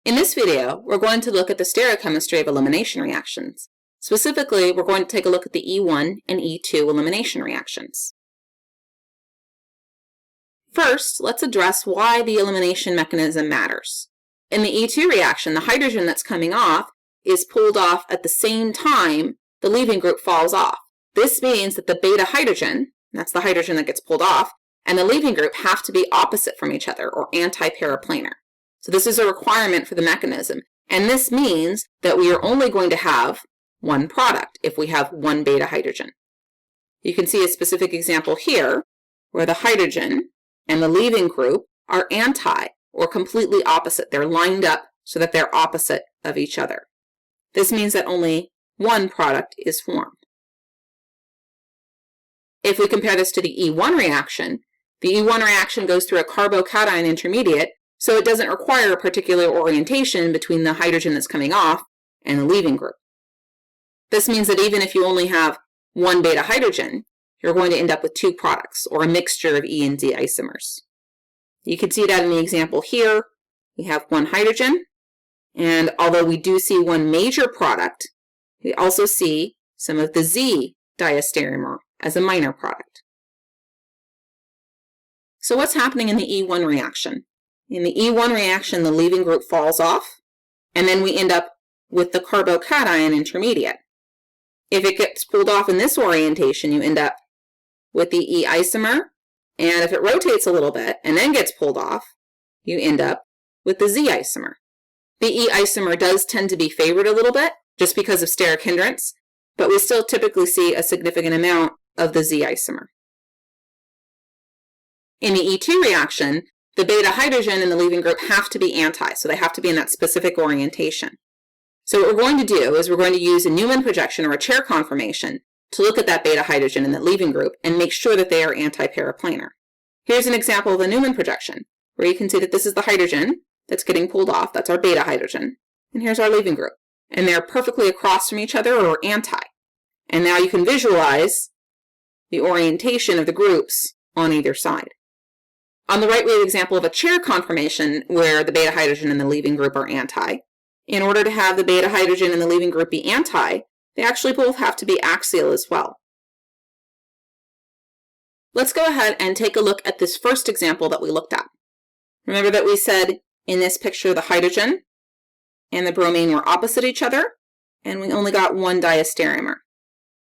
In this video, we're going to look at the stereochemistry of elimination reactions. Specifically, we're going to take a look at the E1 and E2 elimination reactions. First, let's address why the elimination mechanism matters. In the E2 reaction, the hydrogen that's coming off is pulled off at the same time the leaving group falls off. This means that the beta hydrogen, that's the hydrogen that gets pulled off, and the leaving group have to be opposite from each other, or antiperiplanar. So this is a requirement for the mechanism, and this means that we are only going to have one product if we have one beta hydrogen. You can see a specific example here where the hydrogen and the leaving group are anti, or completely opposite. They're lined up so that they're opposite of each other. This means that only one product is formed. If we compare this to the E1 reaction, the E1 reaction goes through a carbocation intermediate, so it doesn't require a particular orientation between the hydrogen that's coming off and the leaving group. This means that even if you only have one beta hydrogen, you're going to end up with two products, or a mixture of E and D isomers. You can see that in the example here. We have one hydrogen, and although we do see one major product, we also see some of the Z diastereomer as a minor product. So what's happening in the E1 reaction? In the E1 reaction, the leaving group falls off, and then we end up with the carbocation intermediate. If it gets pulled off in this orientation, you end up with the E isomer, and if it rotates a little bit and then gets pulled off, you end up with the Z isomer. The E isomer does tend to be favored a little bit, just because of steric hindrance, but we still typically see a significant amount of the Z isomer. In the E2 reaction, the beta hydrogen and the leaving group have to be anti, so they have to be in that specific orientation. So what we're going to do is we're going to use a Newman projection or a chair conformation to look at that beta hydrogen and that leaving group and make sure that they are antiperiplanar. Here's an example of a Newman projection, where you can see that this is the hydrogen that's getting pulled off, that's our beta hydrogen, and here's our leaving group. And they're perfectly across from each other, or anti. And now you can visualize the orientation of the groups on either side. On the right, we have an example of a chair conformation where the beta hydrogen and the leaving group are anti. In order to have the beta hydrogen and the leaving group be anti, they actually both have to be axial as well. Let's go ahead and take a look at this first example that we looked at. Remember that we said in this picture the hydrogen and the bromine were opposite each other, and we only got one diastereomer.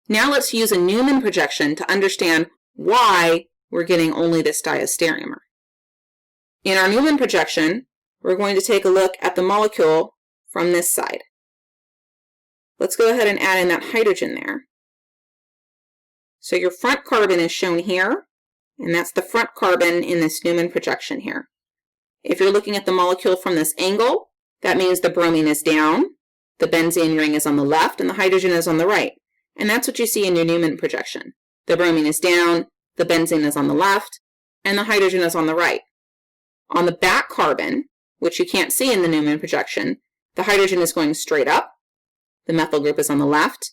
Now let's use a Newman projection to understand why we're getting only this diastereomer. In our Newman projection, we're going to take a look at the molecule from this side. Let's go ahead and add in that hydrogen there. So your front carbon is shown here, and that's the front carbon in this Newman projection here. If you're looking at the molecule from this angle, that means the bromine is down, the benzene ring is on the left, and the hydrogen is on the right. And that's what you see in your Newman projection. The bromine is down, the benzene is on the left, and the hydrogen is on the right. On the back carbon, which you can't see in the Newman projection, the hydrogen is going straight up, the methyl group is on the left,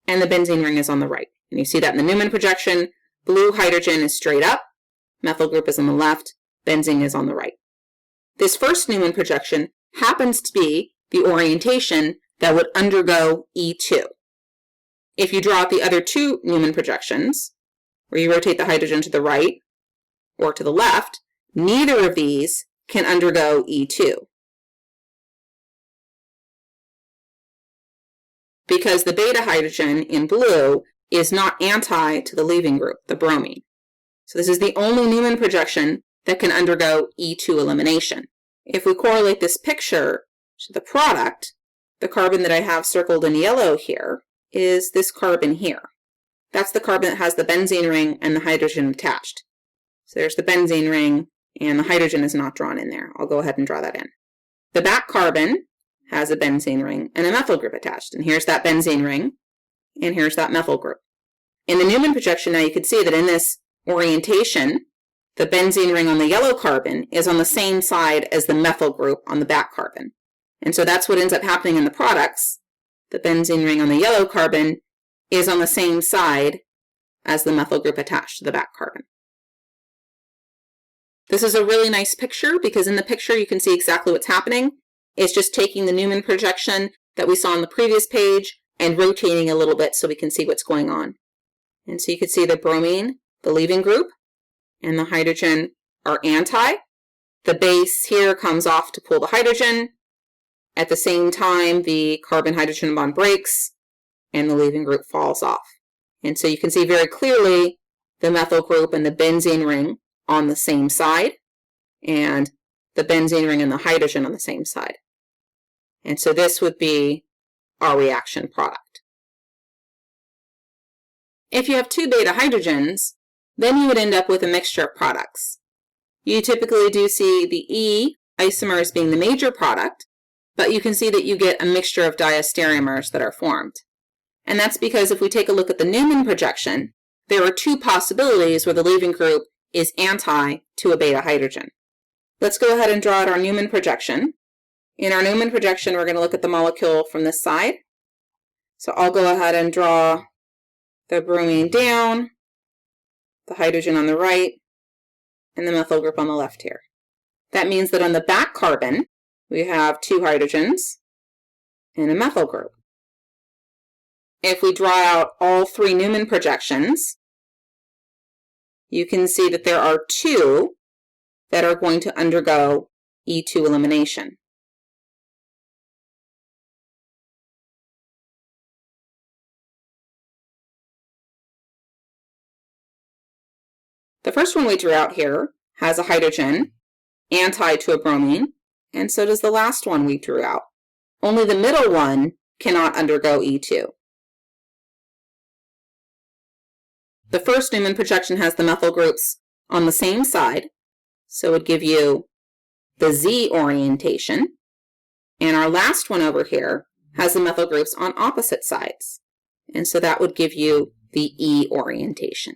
and the benzene ring is on the right. And you see that in the Newman projection, blue hydrogen is straight up, methyl group is on the left, benzene is on the right. This first Newman projection happens to be the orientation that would undergo E2. If you draw out the other two Newman projections, where you rotate the hydrogen to the right or to the left, neither of these can undergo E2. Because the beta hydrogen in blue is not anti to the leaving group, the bromine. So this is the only Newman projection that can undergo E2 elimination. If we correlate this picture to the product, the carbon that I have circled in yellow here is this carbon here. That's the carbon that has the benzene ring and the hydrogen attached. So there's the benzene ring, and the hydrogen is not drawn in there. I'll go ahead and draw that in. The back carbon has a benzene ring and a methyl group attached. And here's that benzene ring, and here's that methyl group. In the Newman projection, now you can see that in this orientation, the benzene ring on the yellow carbon is on the same side as the methyl group on the back carbon. And so that's what ends up happening in the products. The benzene ring on the yellow carbon is on the same side as the methyl group attached to the back carbon. This is a really nice picture because in the picture you can see exactly what's happening. It's just taking the Newman projection that we saw on the previous page and rotating a little bit so we can see what's going on. And so you can see the bromine, the leaving group, and the hydrogen are anti. The base here comes off to pull the hydrogen. At the same time, the carbon-hydrogen bond breaks, and the leaving group falls off. And so you can see very clearly the methyl group and the benzene ring on the same side, and the benzene ring and the hydrogen on the same side. And so this would be our reaction product. If you have two beta hydrogens, then you would end up with a mixture of products. You typically do see the E isomers being the major product, but you can see that you get a mixture of diastereomers that are formed. And that's because if we take a look at the Newman projection, there are two possibilities where the leaving group is anti to a beta hydrogen. Let's go ahead and draw out our Newman projection. In our Newman projection, we're going to look at the molecule from this side. So I'll go ahead and draw the bromine down, the hydrogen on the right, and the methyl group on the left here. That means that on the back carbon, we have two hydrogens and a methyl group. If we draw out all three Newman projections, you can see that there are two that are going to undergo E2 elimination. The first one we drew out here has a hydrogen, anti to a bromine, and so does the last one we drew out. Only the middle one cannot undergo E2. The first Newman projection has the methyl groups on the same side, so it would give you the Z orientation. And our last one over here has the methyl groups on opposite sides, and so that would give you the E orientation.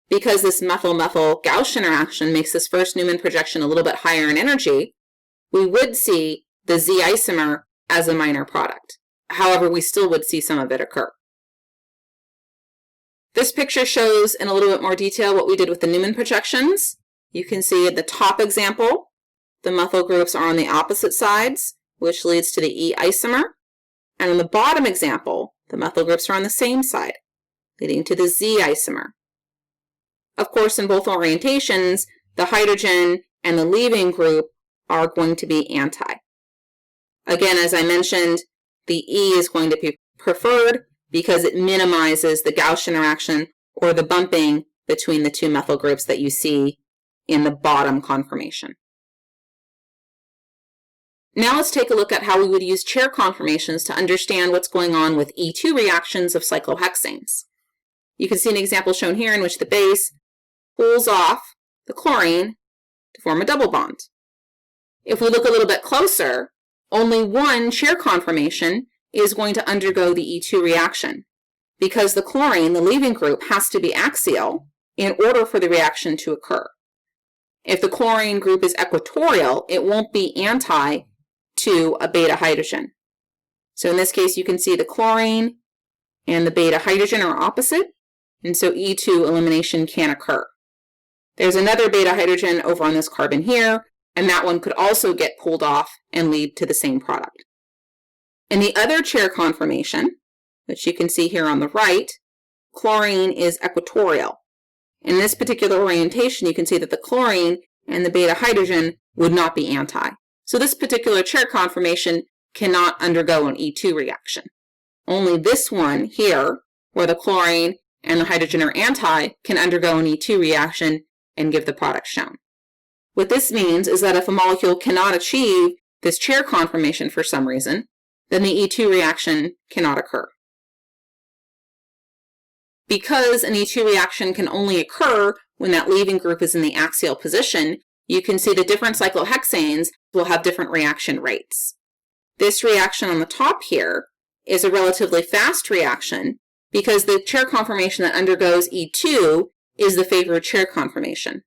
Because this methyl-methyl Gauss interaction makes this first Newman projection a little bit higher in energy, we would see the Z isomer as a minor product. However, we still would see some of it occur. This picture shows in a little bit more detail what we did with the Newman projections. You can see at the top example, the methyl groups are on the opposite sides, which leads to the E isomer. And in the bottom example, the methyl groups are on the same side, leading to the Z isomer. Of course, in both orientations, the hydrogen and the leaving group are going to be anti. Again, as I mentioned, the E is going to be preferred because it minimizes the Gauss interaction or the bumping between the two methyl groups that you see in the bottom conformation. Now let's take a look at how we would use chair conformations to understand what's going on with E2 reactions of cyclohexanes. You can see an example shown here in which the base pulls off the chlorine to form a double bond. If we look a little bit closer, only one chair conformation is going to undergo the E2 reaction because the chlorine, the leaving group, has to be axial in order for the reaction to occur. If the chlorine group is equatorial, it won't be anti to a beta hydrogen. So in this case, you can see the chlorine and the beta hydrogen are opposite, and so E2 elimination can occur. There's another beta hydrogen over on this carbon here, and that one could also get pulled off and lead to the same product. In the other chair conformation, which you can see here on the right, chlorine is equatorial. In this particular orientation, you can see that the chlorine and the beta hydrogen would not be anti. So this particular chair conformation cannot undergo an E2 reaction. Only this one here, where the chlorine and the hydrogen are anti, can undergo an E2 reaction and give the product shown. What this means is that if a molecule cannot achieve this chair conformation for some reason, then the E2 reaction cannot occur. Because an E2 reaction can only occur when that leaving group is in the axial position, you can see the different cyclohexanes will have different reaction rates. This reaction on the top here is a relatively fast reaction because the chair conformation that undergoes E2 is the favored chair conformation.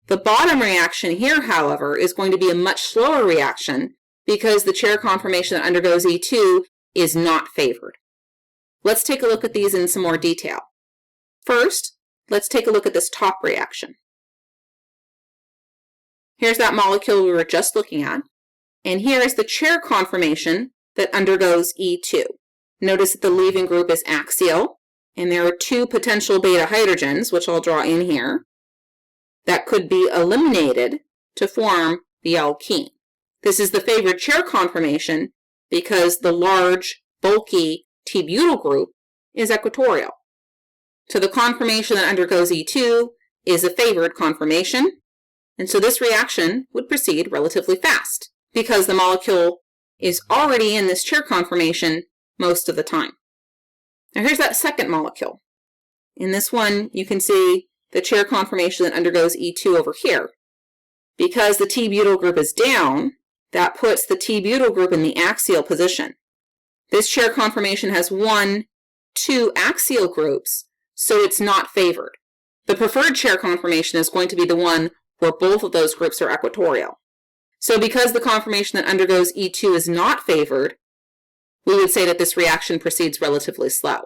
The bottom reaction here, however, is going to be a much slower reaction because the chair conformation that undergoes E2 is not favored. Let's take a look at these in some more detail. First, let's take a look at this top reaction. Here's that molecule we were just looking at. And here is the chair conformation that undergoes E2. Notice that the leaving group is axial, and there are two potential beta hydrogens, which I'll draw in here, that could be eliminated to form the alkene. This is the favored chair conformation because the large, bulky T-butyl group is equatorial. So the conformation that undergoes E2 is a favored conformation, and so this reaction would proceed relatively fast because the molecule is already in this chair conformation most of the time. Now here's that second molecule. In this one, you can see the chair conformation that undergoes E2 over here. Because the T-butyl group is down, that puts the T-butyl group in the axial position. This chair conformation has 1, 2 axial groups, so it's not favored. The preferred chair conformation is going to be the one where both of those groups are equatorial. So because the conformation that undergoes E2 is not favored, we would say that this reaction proceeds relatively slow.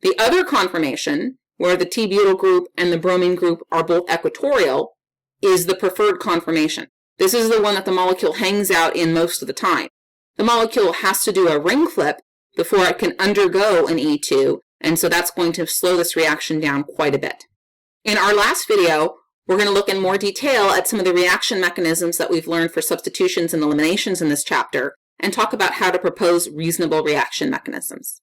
The other conformation, where the T-butyl group and the bromine group are both equatorial, is the preferred conformation. This is the one that the molecule hangs out in most of the time. The molecule has to do a ring flip before it can undergo an E2, and so that's going to slow this reaction down quite a bit. In our last video, we're going to look in more detail at some of the reaction mechanisms that we've learned for substitutions and eliminations in this chapter, and talk about how to propose reasonable reaction mechanisms.